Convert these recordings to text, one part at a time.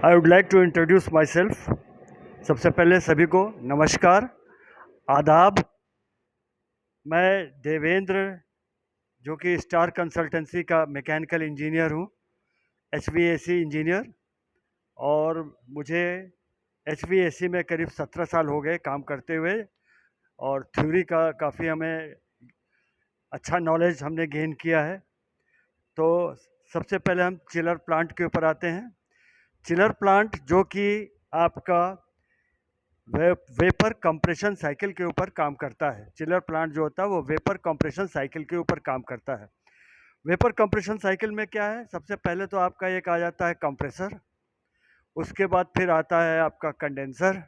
I would like to introduce my सेल्फ। सबसे पहले सभी को नमस्कार, आदाब। मैं देवेंद्र, जो कि स्टार कंसल्टेंसी का मैकेनिकल इंजीनियर हूँ, HVAC इंजीनियर। और मुझे HVAC में करीब 17 साल हो गए काम करते हुए, और थ्योरी का काफ़ी हमें अच्छा नॉलेज हमने गेन किया है। तो सबसे पहले हम चिलर प्लांट के ऊपर आते हैं। चिलर प्लांट जो कि आपका वेपर कंप्रेशन साइकिल के ऊपर काम करता है। चिलर प्लांट जो होता है वो वेपर कंप्रेशन साइकिल के ऊपर काम करता है। वेपर कंप्रेशन साइकिल में क्या है, सबसे पहले तो आपका एक आ जाता है कंप्रेसर, उसके बाद फिर आता है आपका कंडेंसर,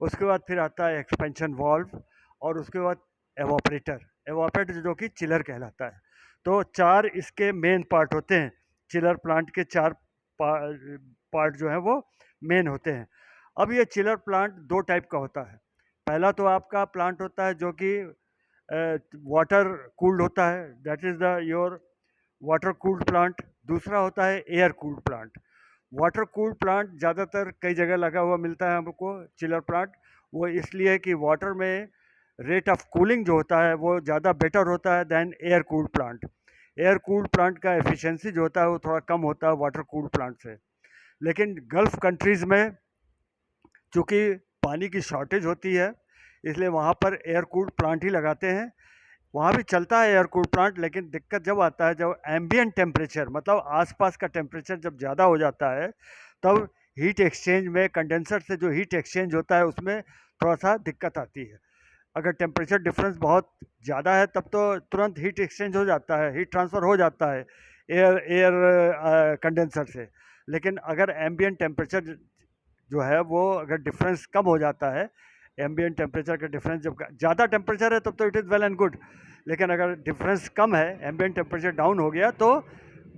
उसके बाद फिर आता है एक्सपेंशन वाल्व, और उसके बाद एवापरेटर जो कि चिलर कहलाता है। तो चार इसके मेन पार्ट होते हैं। चिलर प्लांट के चार पार्ट जो है वो मेन होते हैं। अब ये चिलर प्लांट दो टाइप का होता है। पहला तो आपका प्लांट होता है जो कि वाटर कूल्ड होता है, that is the your water cooled plant. दूसरा होता है air cooled plant. Water cooled plant ज़्यादातर कई जगह लगा हुआ मिलता है हमको चिलर प्लांट। वो इसलिए कि वाटर में रेट ऑफ कूलिंग जो होता है वो ज़्यादा बेटर होता है than air cooled plant. Air cooled plant का एफिशिएंसी जो होता है वो थोड़ा कम होता है वाटर कूल्ड प्लांट से। लेकिन गल्फ़ कंट्रीज़ में चूँकि पानी की शॉर्टेज होती है, इसलिए वहाँ पर एयर कूल्ड प्लांट ही लगाते हैं। वहाँ भी चलता है एयर कूल्ड प्लांट, लेकिन दिक्कत जब आता है जब एम्बिएंट टेम्परेचर, मतलब आसपास का टेम्परेचर जब ज़्यादा हो जाता है, तब हीट एक्सचेंज में कंडेंसर से जो हीट एक्सचेंज होता है उसमें थोड़ा सा दिक्कत आती है। अगर टेम्परेचर डिफरेंस बहुत ज़्यादा है तब तो तुरंत हीट एक्सचेंज हो जाता है, हीट ट्रांसफ़र हो जाता है एयर कंडेंसर से। लेकिन अगर एम्बिएंट टेम्परेचर जो है वो अगर डिफरेंस कम हो जाता है, एम्बिएंट टेम्परेचर का डिफरेंस जब ज़्यादा टेम्परेचर है तब तो it is well and good. लेकिन अगर डिफरेंस कम है, एम्बिएंट टेम्परेचर डाउन हो गया, तो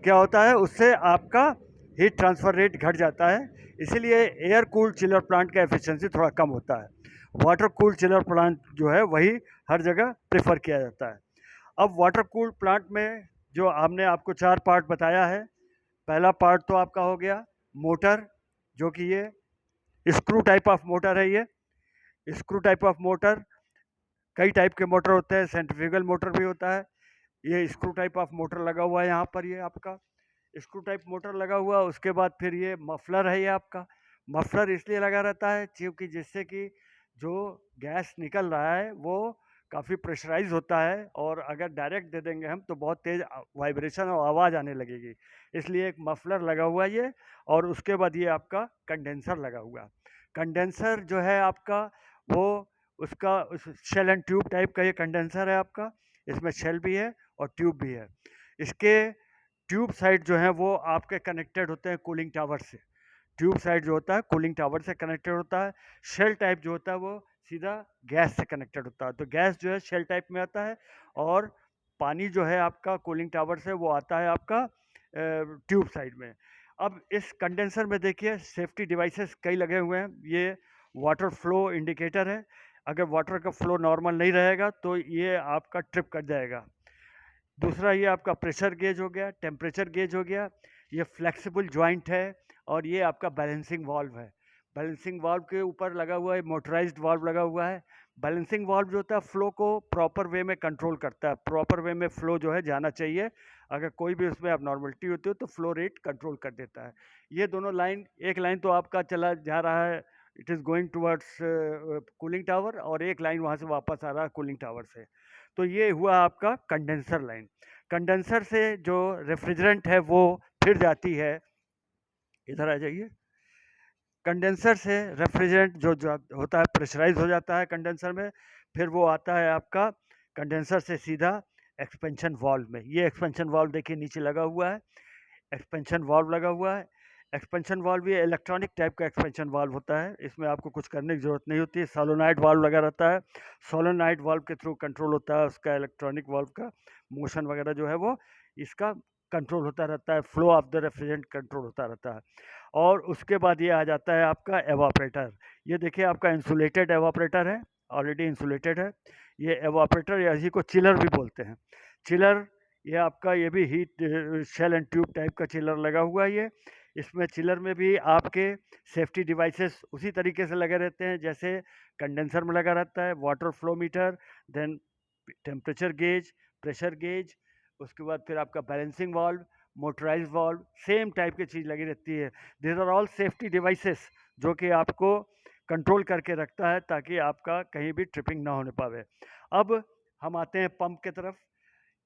क्या होता है, उससे आपका हीट ट्रांसफ़र रेट घट जाता है। इसीलिए एयर कूल्ड चिलर प्लांट का एफिशिएंसी थोड़ा कम होता है। वाटर कूल्ड चिलर प्लांट जो है वही हर जगह प्रेफर किया जाता है। अब वाटर कूल्ड प्लांट में जो हमने आपको चार पार्ट बताया है, पहला पार्ट तो आपका हो गया मोटर, जो कि ये स्क्रू टाइप ऑफ मोटर है। ये स्क्रू टाइप ऑफ मोटर, कई टाइप के मोटर होते हैं, सेंट्रीफ्यूगल मोटर भी होता है। ये स्क्रू टाइप ऑफ मोटर लगा हुआ है यहाँ पर, ये आपका स्क्रू टाइप मोटर लगा हुआ। उसके बाद फिर ये मफलर है। ये आपका मफलर इसलिए लगा रहता है क्योंकि जिससे कि जो गैस निकल रहा है वो काफ़ी प्रेशराइज होता है, और अगर डायरेक्ट दे देंगे हम तो बहुत तेज़ वाइब्रेशन और आवाज़ आने लगेगी, इसलिए एक मफलर लगा हुआ है ये। और उसके बाद ये आपका कंडेंसर लगा हुआ है। कंडेंसर जो है आपका वो उसका उस शेल एंड ट्यूब टाइप का ये कंडेंसर है आपका। इसमें शेल भी है और ट्यूब भी है। इसके ट्यूब साइड जो है वो आपके कनेक्टेड होते हैं कूलिंग टावर से। ट्यूब साइड जो होता है कूलिंग टावर से कनेक्टेड होता है। शेल टाइप जो होता है वो सीधा गैस से कनेक्टेड होता है। तो गैस जो है शेल टाइप में आता है, और पानी जो है आपका कूलिंग टावर से वो आता है आपका ट्यूब साइड में। अब इस कंडेंसर में देखिए सेफ्टी डिवाइसेस कई लगे हुए हैं। ये वाटर फ्लो इंडिकेटर है। अगर वाटर का फ्लो नॉर्मल नहीं रहेगा तो ये आपका ट्रिप कर जाएगा। दूसरा ये आपका प्रेशर गेज हो गया, टेम्परेचर गेज हो गया। ये फ्लेक्सिबल जॉइंट है, और ये आपका बैलेंसिंग वाल्व है। बैलेंसिंग वाल्व के ऊपर लगा हुआ है मोटराइज्ड वाल्व लगा हुआ है। बैलेंसिंग वाल्व जो होता है फ्लो को प्रॉपर वे में कंट्रोल करता है। प्रॉपर वे में फ्लो जो है जाना चाहिए। अगर कोई भी उसमें abnormality होती है तो फ्लो रेट कंट्रोल कर देता है। ये दोनों लाइन, एक लाइन तो आपका चला जा रहा है, it is going towards cooling tower, और एक लाइन वहाँ से वापस आ रहा है कूलिंग टावर से। तो ये हुआ आपका कंडेंसर लाइन। कंडेंसर से जो रेफ्रिजरेंट है वो फिर जाती है, इधर आ जाइए। कंडेंसर से रेफ्रिजरेंट जो होता है प्रेशराइज हो जाता है कंडेंसर में, फिर वो आता है आपका कंडेंसर से सीधा एक्सपेंशन वाल्व में। ये एक्सपेंशन वाल्व देखिए नीचे लगा हुआ है, एक्सपेंशन वाल्व लगा हुआ है। एक्सपेंशन वाल्व ये इलेक्ट्रॉनिक टाइप का एक्सपेंशन वाल्व होता है। इसमें आपको कुछ करने की ज़रूरत नहीं होती है। सोलोनॉइड वाल्व लगा रहता है। सोलोनॉइड वाल्व के थ्रू कंट्रोल होता है उसका, इलेक्ट्रॉनिक वाल्व का मोशन वगैरह जो है वो इसका कंट्रोल होता रहता है। Flow of the refrigerant control होता रहता है। और उसके बाद ये आ जाता है आपका एवापरेटर। ये देखिए आपका इंसुलेटेड एवापरेटर है, ऑलरेडी इंसुलेटेड है। ये एवापरेटर या इसी को चिलर भी बोलते हैं। चिलर ये आपका, ये भी heat shell and tube type का चिलर लगा हुआ है। ये इसमें चिलर में भी आपके सेफ्टी डिवाइसेस उसी तरीके से लगे रहते हैं जैसे कंडेंसर में लगा रहता है, water flow meter, then temperature gauge, pressure gauge, उसके बाद फिर आपका balancing valve, motorize valve, same type की चीज़ लगी रहती है। This are all safety devices जो कि आपको कंट्रोल करके रखता है ताकि आपका कहीं भी ट्रिपिंग ना होने पावे। अब हम आते हैं पंप की तरफ।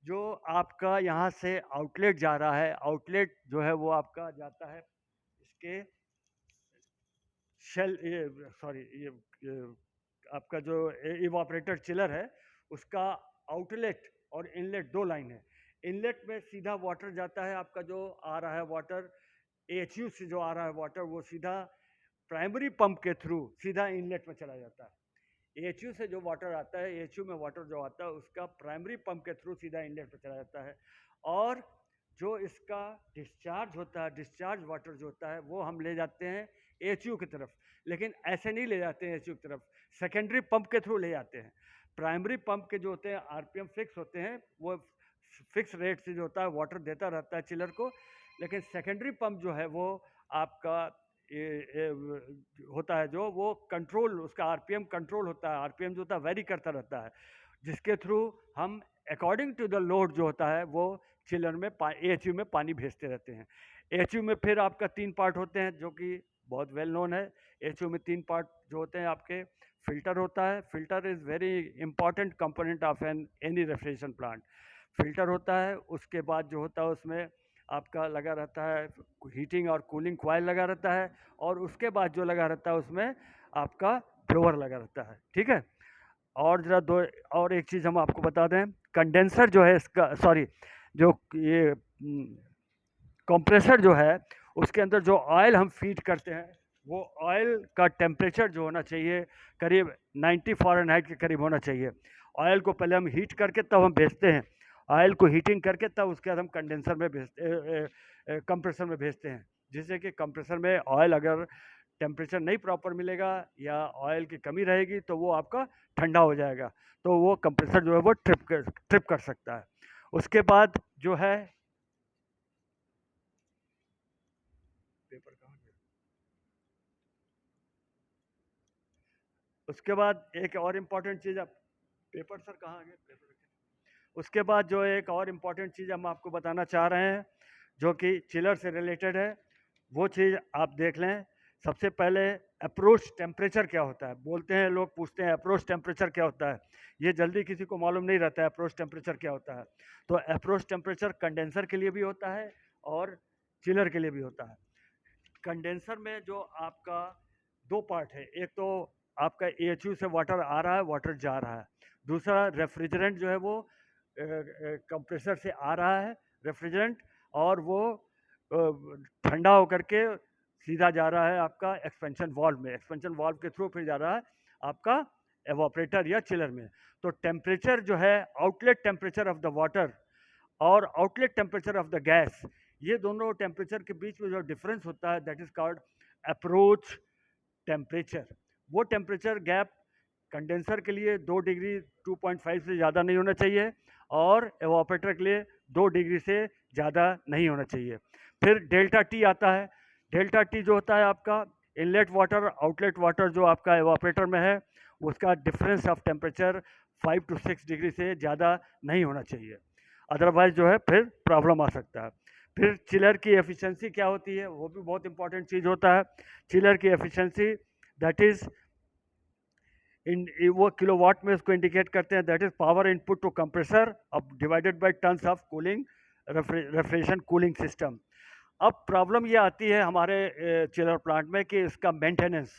जो आपका यहाँ से आउटलेट जा रहा है, आउटलेट जो है वो आपका जाता है इसके शेल ये आपका जो इवापरेटर चिलर है उसका आउटलेट और इनलेट दो लाइन है। इनलेट में सीधा वाटर जाता है, आपका जो आ रहा है वाटर एएचयू से जो आ रहा है वाटर वो सीधा प्राइमरी पंप के थ्रू सीधा इनलेट में चला जाता है। एएचयू से जो वाटर आता है, एएचयू में वाटर जो आता है उसका प्राइमरी पंप के थ्रू सीधा इनलेट में चला जाता है। और जो इसका डिस्चार्ज होता है, डिस्चार्ज वाटर जो होता है वो हम ले जाते हैं एएचयू की तरफ, लेकिन ऐसे नहीं ले जाते हैं एएचयू की तरफ, सेकेंडरी पंप के थ्रू ले जाते हैं। प्राइमरी पंप के जो होते हैं आरपीएम फिक्स होते हैं, वो फिक्स रेट से जो होता है वाटर देता रहता है चिलर को, लेकिन सेकेंडरी पंप जो है वो आपका होता है जो वो कंट्रोल, उसका आरपीएम कंट्रोल होता है, आरपीएम जो होता है वेरी करता रहता है, जिसके थ्रू हम अकॉर्डिंग टू द लोड जो होता है वो चिलर में एएचयू में पानी भेजते रहते हैं। एएचयू में फिर आपका 3 पार्ट होते हैं जो कि बहुत वेल नोन है। एएचयू में 3 पार्ट जो होते हैं आपके, फिल्टर होता है, filter is very important component of any refrigeration plant. Filter होता है, उसके बाद जो होता है उसमें आपका लगा रहता है हीटिंग और कूलिंग कॉइल लगा रहता है, और उसके बाद जो लगा रहता है उसमें आपका ब्लोअर लगा रहता है। ठीक है, और ज़रा दो और एक चीज़ हम आपको बता दें, कंडेंसर जो है इसका, सॉरी, जो ये कंप्रेसर जो है उसके अंदर जो ऑयल हम फीड करते हैं वो ऑयल का टेम्परेचर जो होना चाहिए करीब 90 फ़ारेनहाइट के करीब होना चाहिए। ऑयल को पहले हम हीट करके तब हम भेजते हैं, ऑयल को हीटिंग करके तब उसके बाद हम कंडेंसर में भेजते कंप्रेसर में भेजते हैं, जिससे कि कंप्रेसर में ऑयल अगर टेम्परेचर नहीं प्रॉपर मिलेगा या ऑयल की कमी रहेगी तो वो आपका ठंडा हो जाएगा, तो वो कंप्रेसर जो है वो ट्रिप कर सकता है। उसके बाद जो है पेपर कहाँ गया? उसके बाद एक और इम्पॉर्टेंट चीज़, आप पेपर सर कहाँ गए? पेपर उसके बाद जो एक और इम्पॉर्टेंट चीज़ हम आपको बताना चाह रहे हैं जो कि चिलर से रिलेटेड है, वो चीज़ आप देख लें। सबसे पहले अप्रोच टेम्परेचर क्या होता है, बोलते हैं लोग, पूछते हैं अप्रोच टेम्परेचर क्या होता है, ये जल्दी किसी को मालूम नहीं रहता है अप्रोच टेम्परेचर क्या होता है। तो अप्रोच टेम्परेचर कंडेंसर के लिए भी होता है और चिलर के लिए भी होता है। कंडेंसर में जो आपका 2 पार्ट है, एक तो आपका एएचयू से वाटर आ रहा है, वाटर जा रहा है, दूसरा रेफ्रिजरेंट जो है वो कंप्रेसर से आ रहा है रेफ्रिजरेंट, और वो ठंडा होकर के सीधा जा रहा है आपका एक्सपेंशन वाल्व में, एक्सपेंशन वाल्व के थ्रू फिर जा रहा है आपका एवापरेटर या चिलर में। तो टेम्परेचर जो है, outlet temperature of the water और outlet temperature of the gas, ये दोनों टेम्परेचर के बीच में जो डिफरेंस होता है that is called approach temperature. वो टेम्परेचर गैप कंडेंसर के लिए 2 डिग्री 2.5 से ज़्यादा नहीं होना चाहिए, और एवापोरेटर के लिए 2 डिग्री से ज़्यादा नहीं होना चाहिए। फिर डेल्टा टी आता है। डेल्टा टी जो होता है आपका इनलेट वाटर आउटलेट वाटर जो आपका एवापोरेटर में है, उसका difference of temperature 5 to 6 degree से ज़्यादा नहीं होना चाहिए, अदरवाइज जो है फिर प्रॉब्लम आ सकता है। फिर चिलर की एफिशिएंसी क्या होती है, वो भी बहुत इंपॉर्टेंट चीज़ होता है। चिलर की एफिशिएंसी दैट इज़ इन वो किलोवाट में उसको इंडिकेट करते हैं, that is power input to compressor अब divided by tons of cooling refrigeration cooling system. अब प्रॉब्लम ये आती है हमारे चिलर प्लांट में कि इसका मेंटेनेंस,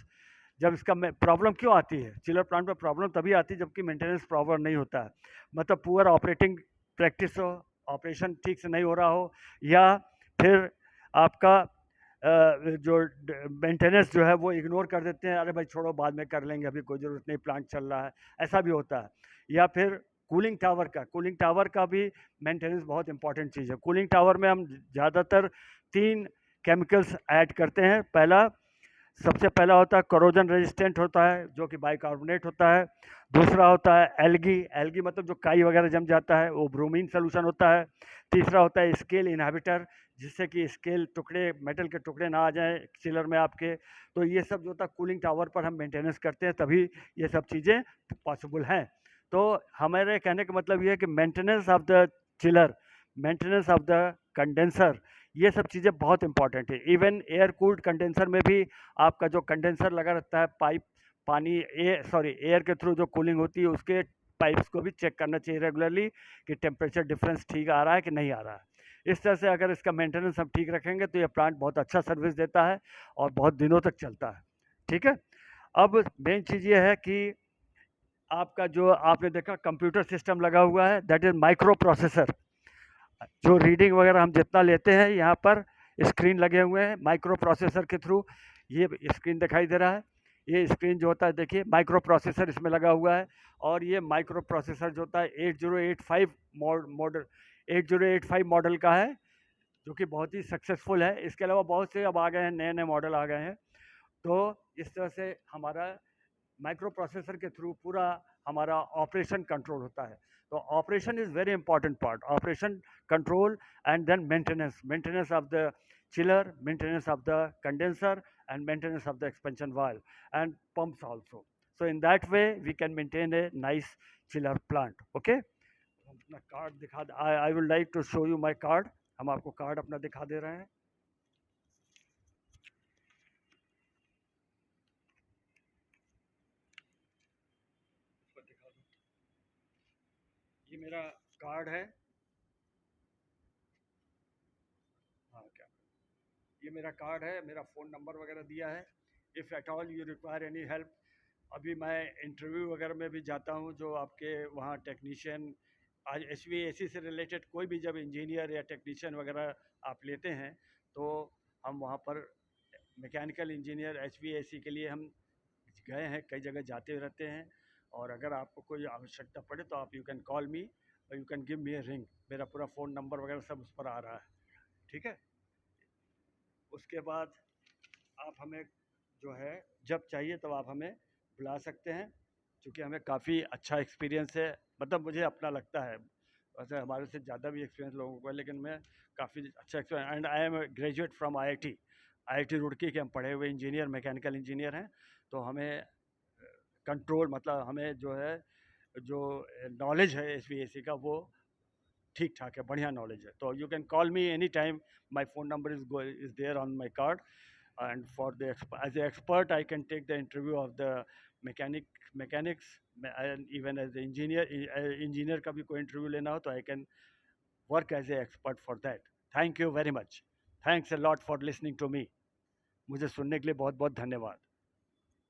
जब इसका प्रॉब्लम क्यों आती है चिलर प्लांट में, प्रॉब्लम तभी आती है जबकि मेंटेनेंस प्रॉपर नहीं होता है, मतलब पुअर ऑपरेटिंग प्रैक्टिस हो, ऑपरेशन ठीक से नहीं हो रहा हो, या फिर आपका जो मेंटेनेंस जो है वो इग्नोर कर देते हैं, अरे भाई छोड़ो बाद में कर लेंगे, अभी कोई ज़रूरत नहीं, प्लांट चल रहा है, ऐसा भी होता है। या फिर कूलिंग टावर का भी मेंटेनेंस बहुत इंपॉर्टेंट चीज़ है। कूलिंग टावर में हम ज़्यादातर 3 केमिकल्स ऐड करते हैं। सबसे पहला होता है करोजन रेजिस्टेंट होता है जो कि बाइकार्बोनेट होता है। दूसरा होता है एल्गी मतलब जो काई वगैरह जम जाता है, वो ब्रोमीन सोल्यूशन होता है। तीसरा होता है स्केल इनहिबिटर, जिससे कि स्केल टुकड़े, मेटल के टुकड़े ना आ जाएँ चिलर में आपके। तो ये सब जो होता है कूलिंग टावर पर हम मेंटेनेंस करते हैं, तभी ये सब चीज़ें पॉसिबल हैं। तो हमारे कहने का मतलब ये है कि maintenance of the chiller, maintenance of the condenser, ये सब चीज़ें बहुत इंपॉर्टेंट है। इवन एयर कूल्ड कंडेंसर में भी आपका जो कंडेंसर लगा रहता है, पाइप पानी एयर के थ्रू जो कूलिंग होती है, उसके पाइप्स को भी चेक करना चाहिए रेगुलरली कि टेम्परेचर डिफरेंस ठीक आ रहा है कि नहीं आ रहा है। इस तरह से अगर इसका मेंटेनेंस हम ठीक रखेंगे तो ये प्लांट बहुत अच्छा सर्विस देता है और बहुत दिनों तक चलता है। ठीक है। अब मेन चीज़ ये है कि आपका जो आपने देखा कंप्यूटर सिस्टम लगा हुआ है, दैट इज माइक्रो प्रोसेसर। जो रीडिंग वगैरह हम जितना लेते हैं, यहाँ पर स्क्रीन लगे हुए हैं माइक्रो प्रोसेसर के थ्रू। ये स्क्रीन दिखाई दे रहा है, ये स्क्रीन जो होता है देखिए माइक्रो प्रोसेसर इसमें लगा हुआ है। और ये माइक्रो प्रोसेसर जो होता है 8085 मॉडल 8085 मॉडल का है, जो कि बहुत ही सक्सेसफुल है। इसके अलावा बहुत से अब आ गए हैं, नए नए मॉडल आ गए हैं। तो इस तरह से हमारा माइक्रो प्रोसेसर के थ्रू पूरा हमारा ऑपरेशन कंट्रोल होता है। तो operation is very important part, operation control and then maintenance of the chiller, maintenance of the condenser, and maintenance of the expansion valve and pumps also. So in that way we can maintain a nice chiller plant. Okay, हम अपना card दिखा, I would like to show you my card. हम आपको card अपना दिखा दे रहे हैं। दिखा दो, ये मेरा कार्ड है। हाँ क्या, ये मेरा कार्ड है, मेरा फ़ोन नंबर वगैरह दिया है। If at all you require any help, अभी मैं इंटरव्यू वगैरह में भी जाता हूँ, जो आपके वहाँ टेक्नीशियन, आज HVAC से रिलेटेड कोई भी जब इंजीनियर या टेक्नीशियन वगैरह आप लेते हैं, तो हम वहाँ पर मैकेनिकल इंजीनियर HVAC के लिए हम गए हैं, कई जगह जाते रहते हैं। और अगर आपको कोई आवश्यकता पड़े तो आप यू कैन कॉल मी और you can give me a ring. मेरा पूरा फ़ोन नंबर वगैरह सब उस पर आ रहा है। ठीक है। उसके बाद आप हमें जो है जब चाहिए तब आप हमें बुला सकते हैं, क्योंकि हमें काफ़ी अच्छा एक्सपीरियंस है। मतलब मुझे अपना लगता है, वैसे हमारे से ज़्यादा भी एक्सपीरियंस लोगों को है, लेकिन मैं काफ़ी अच्छा experience, and I am graduate from IIT Roorkee के हम पढ़े हुए इंजीनियर, मैकेनिकल इंजीनियर हैं। तो हमें कंट्रोल, मतलब हमें जो है जो नॉलेज है HVAC का, वो ठीक ठाक है, बढ़िया नॉलेज है। तो you can call me any time, my phone number is there on my card. And for the as an expert I can take the interview of the mechanics, and even as the engineer का भी कोई interview लेना हो तो I can work as a expert for that. Thank you very much. Thanks a lot for listening to me. मुझे सुनने के लिए बहुत बहुत धन्यवाद।